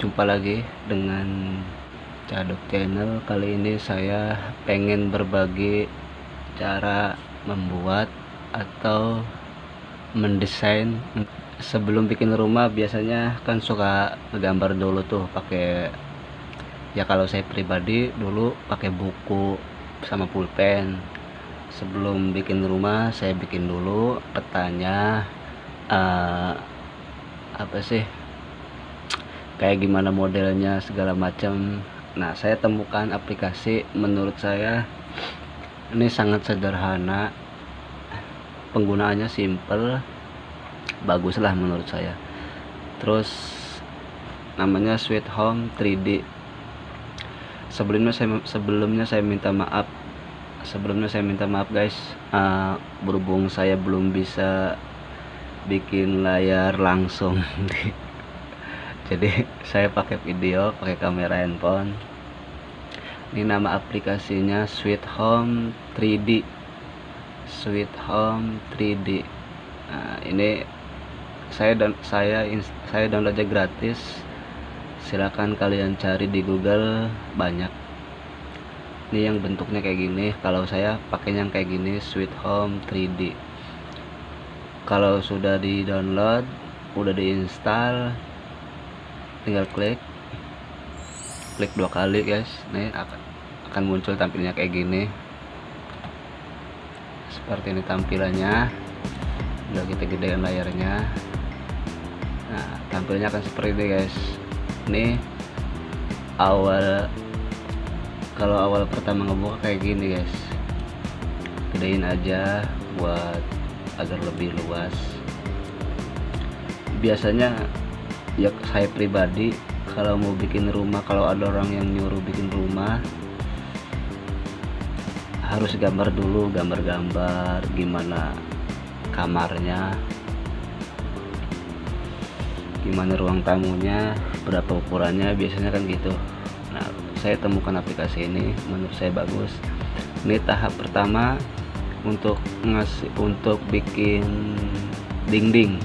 Jumpa lagi dengan Cadok Channel. Kali ini saya pengen berbagi cara membuat atau mendesain. Sebelum bikin rumah biasanya kan suka ngegambar dulu tuh pakai, ya kalau saya pribadi dulu pakai buku sama pulpen. Sebelum bikin rumah saya bikin dulu petanya, apa sih, kayak gimana modelnya segala macam. Nah, saya temukan aplikasi, menurut saya ini sangat sederhana, penggunaannya simple, bagus lah menurut saya. Terus namanya Sweet Home 3D. Sebelumnya saya minta maaf guys, berhubung saya belum bisa bikin layar langsung jadi saya pakai video, pakai kamera handphone. Ini nama aplikasinya Sweet Home 3D. Nah, ini saya downloadnya gratis. Silakan kalian cari di Google, banyak. Ini yang bentuknya kayak gini. Kalau saya pakai yang kayak gini, Sweet Home 3D. Kalau sudah di download, udah diinstal, tinggal klik 2 kali guys. Nih akan muncul tampilnya kayak gini, seperti ini tampilannya. Udah kita gedein layarnya. Nah, tampilnya akan seperti ini guys. Ini kalau awal pertama ngebuka kayak gini guys. Gedein aja buat agar lebih luas. Biasanya ya saya pribadi kalau mau bikin rumah, kalau ada orang yang nyuruh bikin rumah, harus gambar dulu, gambar gimana kamarnya, gimana ruang tamunya, berapa ukurannya, biasanya kan gitu. Nah, saya temukan aplikasi ini, menurut saya bagus. Ini tahap pertama untuk bikin dinding.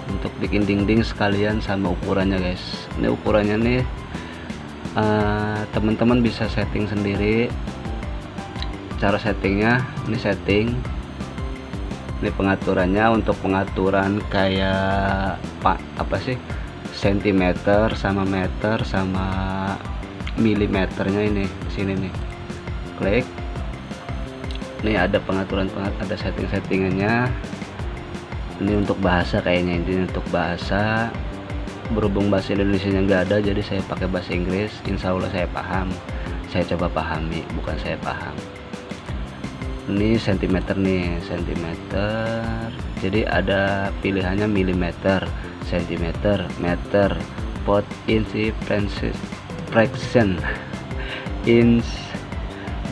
Untuk bikin dinding sekalian sama ukurannya guys. Ini ukurannya nih, teman-teman bisa setting sendiri. Cara settingnya, ini setting, ini pengaturannya. Untuk pengaturan kayak apa sih, sentimeter sama meter sama milimeternya, ini sini nih, klik. Ini ada ada settingannya. Ini untuk bahasa kayaknya, ini untuk bahasa. Berhubung bahasa Indonesia nggak ada, jadi saya pakai bahasa Inggris. Insya Allah saya paham, saya coba pahami, bukan saya paham. Ini sentimeter nih, sentimeter. Jadi ada pilihannya milimeter, sentimeter, meter, pot, inch, fraction, inch,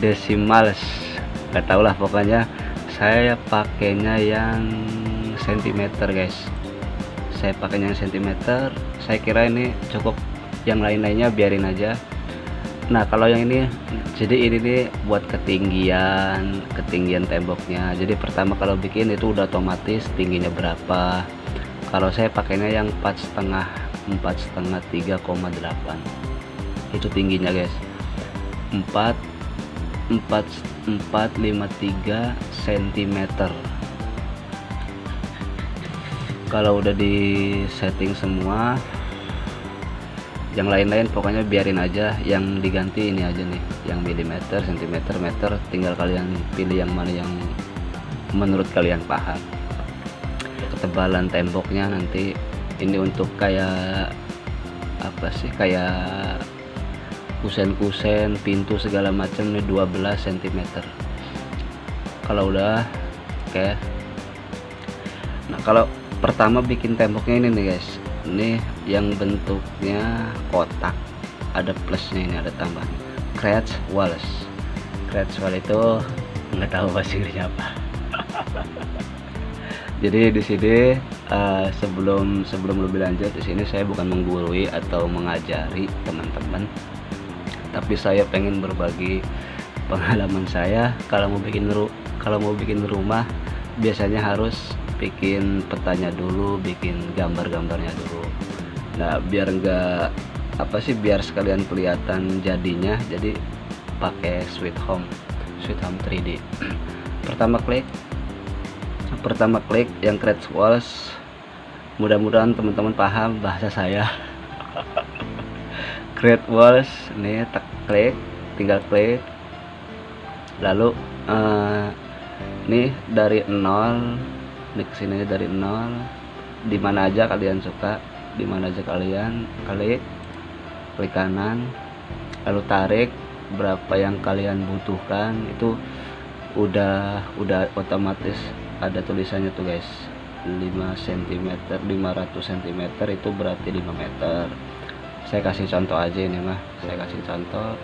decimals, nggak tau lah pokoknya. Saya pakainya yang sentimeter guys. Saya pakainya yang sentimeter. Saya kira ini cukup, yang lain-lainnya biarin aja. Nah, kalau yang ini, jadi ini nih buat ketinggian temboknya. Jadi pertama kalau bikin itu udah otomatis tingginya berapa. Kalau saya pakainya yang 4,5 3,8, itu tingginya guys. 4,53 cm. Kalau udah di setting semua, yang lain-lain pokoknya biarin aja. Yang diganti ini aja nih, yang milimeter, sentimeter, meter. Tinggal kalian pilih yang mana yang menurut kalian paham. Ketebalan temboknya nanti ini untuk kayak apa sih, kayak kusen pintu segala macam, nih 12 cm. Kalau udah oke. Nah, kalau pertama bikin temboknya ini nih guys, ini yang bentuknya kotak, ada plusnya, ini ada tambahan scratch walls. Scratch wall itu nggak tahu bahasa Inggrisnya apa. Jadi di sini, sebelum lebih lanjut, di sini saya bukan menggurui atau mengajari teman-teman, tapi saya pengen berbagi pengalaman saya. Kalau mau bikin rumah biasanya harus bikin petanya dulu, bikin gambar-gambarnya dulu. Nah, biar nggak apa sih, biar sekalian kelihatan jadinya, jadi pakai Sweet Home 3D. pertama klik yang Create Walls. Mudah-mudahan teman-teman paham bahasa saya. Create Walls nih, tinggal klik, lalu nih dari 0 nih kesini dari 0, dimana aja kalian suka, dimana aja kalian klik kanan, lalu tarik berapa yang kalian butuhkan. Itu udah otomatis ada tulisannya tuh guys, 5 cm 500 cm itu berarti 5 meter. Saya kasih contoh aja ini mah, saya kasih contoh.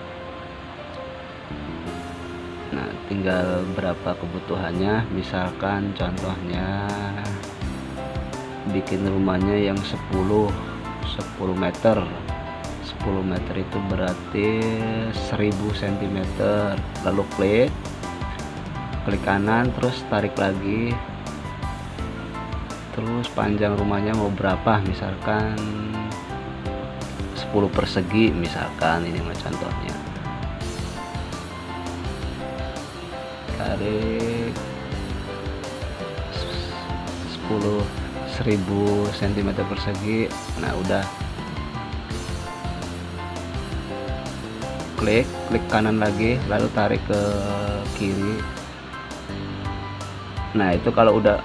Nah, tinggal berapa kebutuhannya. Misalkan contohnya bikin rumahnya yang 10 meter. 10 meter itu berarti 1000 cm. Lalu klik kanan, terus tarik lagi, terus panjang rumahnya mau berapa, misalkan 10 persegi, misalkan ini mah contohnya. Tarik 1000 cm persegi. Nah, udah klik kanan lagi, lalu tarik ke kiri. Nah, itu kalau udah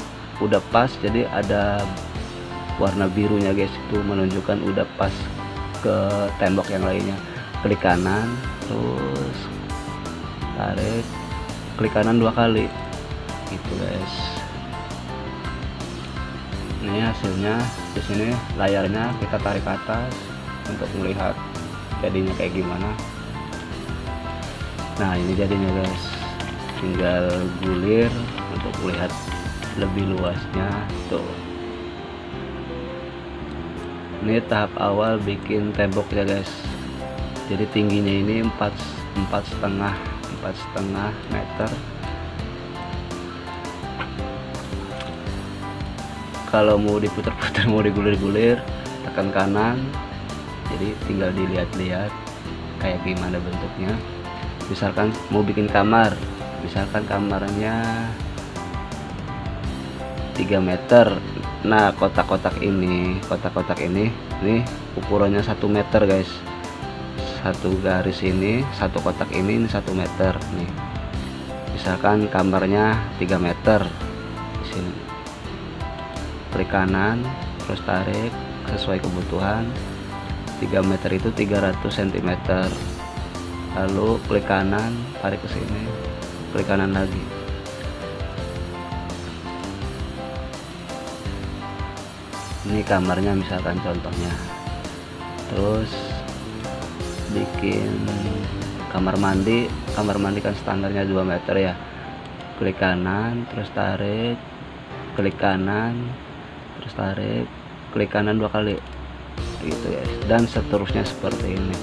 pas, jadi ada warna birunya guys, itu menunjukkan udah pas ke tembok yang lainnya. Klik kanan, terus tarik, klik kanan 2 kali gitu guys. Ini hasilnya. Di sini layarnya kita tarik ke atas untuk melihat jadinya kayak gimana. Nah, ini jadinya guys, tinggal gulir untuk melihat lebih luasnya tuh. Ini tahap awal bikin tembok ya guys. Jadi tingginya ini 4,5 meter. Kalau mau diputar-putar, mau digulir-gulir, tekan kanan. Jadi tinggal dilihat-lihat kayak gimana bentuknya. Misalkan mau bikin kamar, misalkan kamarnya 3 meter. Nah, kotak-kotak ini nih ukurannya 1 meter guys. Satu garis ini, satu kotak ini 1 meter nih. Misalkan kamarnya 3 meter. Di sini klik kanan, terus tarik sesuai kebutuhan. 3 meter itu 300 cm. Lalu klik kanan, tarik ke sini, klik kanan lagi. Ini kamarnya misalkan contohnya. Terus bikin kamar mandi kan standarnya 2 meter ya. Klik kanan, terus tarik, klik kanan, terus tarik, klik kanan 2 kali gitu guys, dan seterusnya seperti ini.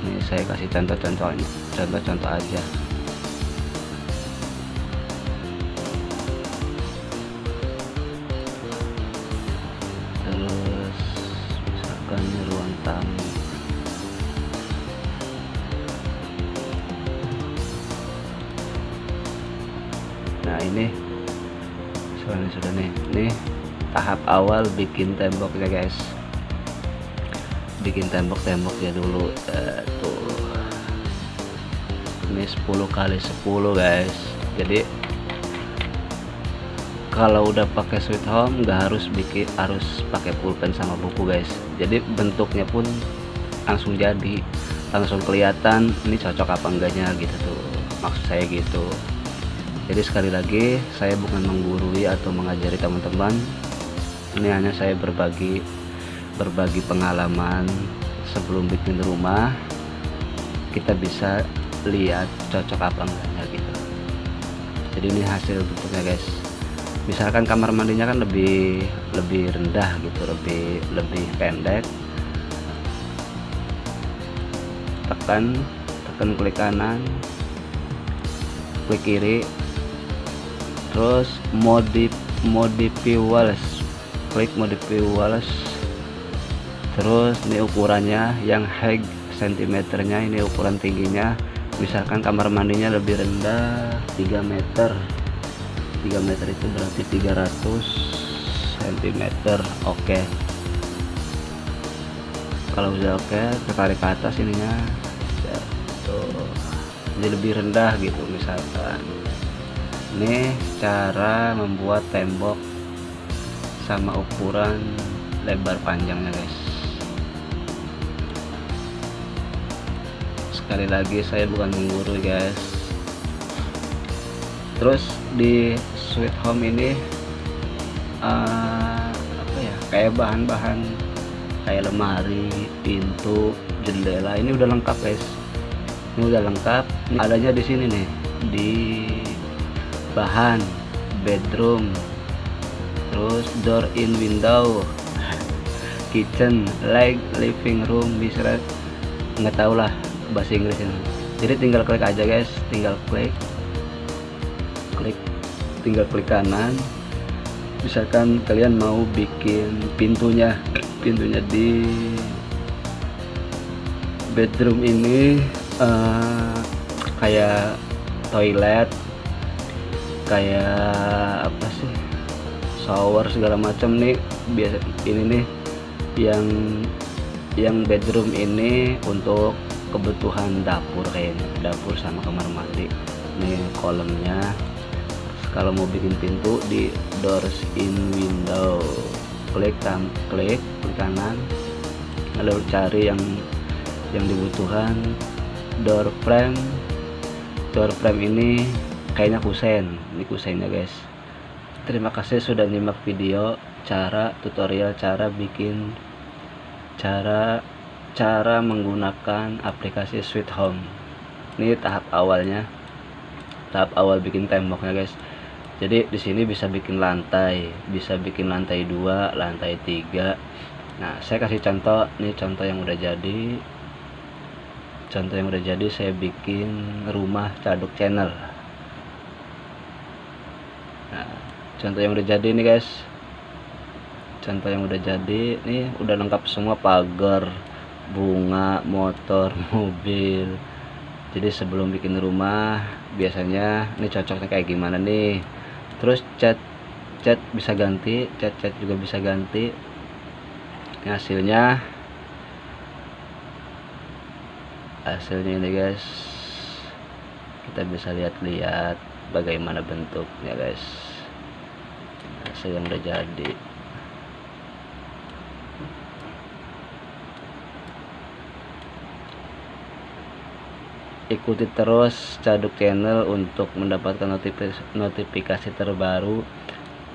Ini saya kasih contoh aja. Terus misalkan ruang tamu. Nah, ini sudah nih tahap awal bikin temboknya guys. Bikin tembok-temboknya dulu. Tuh, ini 10 kali 10 guys. Jadi kalau udah pakai Sweet Home nggak harus pakai pulpen sama buku guys. Jadi bentuknya pun langsung jadi, langsung kelihatan ini cocok apa enggaknya gitu tuh, maksud saya gitu. Jadi sekali lagi, saya bukan menggurui atau mengajari teman-teman. Ini hanya saya berbagi pengalaman sebelum bikin rumah. Kita bisa lihat cocok apa enggaknya gitu. Jadi ini hasil bentuknya guys. Misalkan kamar mandinya kan lebih rendah gitu, lebih pendek. Tekan klik kanan, klik kiri, terus modify walls, klik modify walls. Terus ini ukurannya yang height sentimeternya, ini ukuran tingginya. Misalkan kamar mandinya lebih rendah 3 meter, 3 meter itu berarti 300 cm. Oke, kalau udah oke, tarik ke atas ininya tuh, jadi lebih rendah gitu. Misalkan ini cara membuat tembok sama ukuran lebar panjangnya guys. Sekali lagi saya bukan menggurui guys. Terus di Sweet Home ini apa ya, kayak bahan-bahan kayak lemari, pintu, jendela ini udah lengkap guys. Ini udah lengkap. Ini adanya di sini nih, di bahan bedroom, terus door in window, kitchen, like living room, bisa nggak tahu lah bahasa Inggrisnya. Jadi tinggal klik aja guys, tinggal klik kanan. Misalkan kalian mau bikin pintunya di bedroom ini kayak toilet, kayak apa sih, shower segala macam nih. Biasa ini nih yang bedroom ini untuk kebutuhan dapur, kayaknya dapur sama kamar mandi. Nih kolomnya. Kalau mau bikin pintu di doors in window, klik kanan, lalu cari yang dibutuhkan. Door frame ini kayaknya kusen, ini kusennya guys. Terima kasih sudah nyimak video tutorial cara menggunakan aplikasi Sweet Home. Ini tahap awal bikin temboknya guys. Jadi di sini bisa bikin lantai 2, lantai 3. Nah, saya kasih contoh, ini contoh yang udah jadi. Saya bikin rumah Caduk Channel. Nah, contoh yang udah jadi nih guys. Nih udah lengkap semua, pagar, bunga, motor, mobil. Jadi sebelum bikin rumah, biasanya ini cocoknya kayak gimana nih. Terus cat bisa ganti, cat juga bisa ganti. Ini hasilnya ini guys. Kita bisa lihat bagaimana bentuknya guys, hasil yang udah jadi. Ikuti terus Caduk Channel untuk mendapatkan notifikasi terbaru.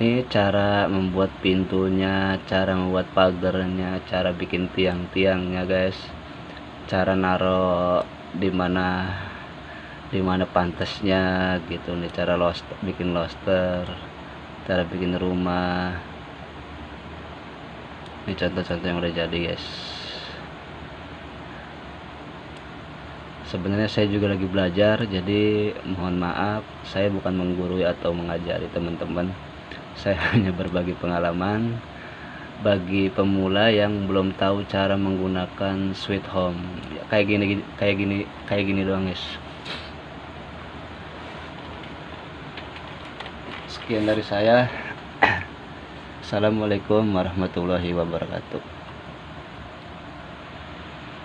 Ini cara membuat pintunya, cara membuat pagarnya, cara bikin tiang-tiangnya guys, cara naro di mana pantesnya gitu nih, cara bikin loster, cara bikin rumah. Ini contoh-contoh yang udah jadi guys. Sebenarnya saya juga lagi belajar, jadi mohon maaf, saya bukan menggurui atau mengajari teman-teman. Saya hanya berbagi pengalaman bagi pemula yang belum tahu cara menggunakan Sweet Home. Ya, kayak gini doang guys. Sekian dari saya. Assalamualaikum warahmatullahi wabarakatuh.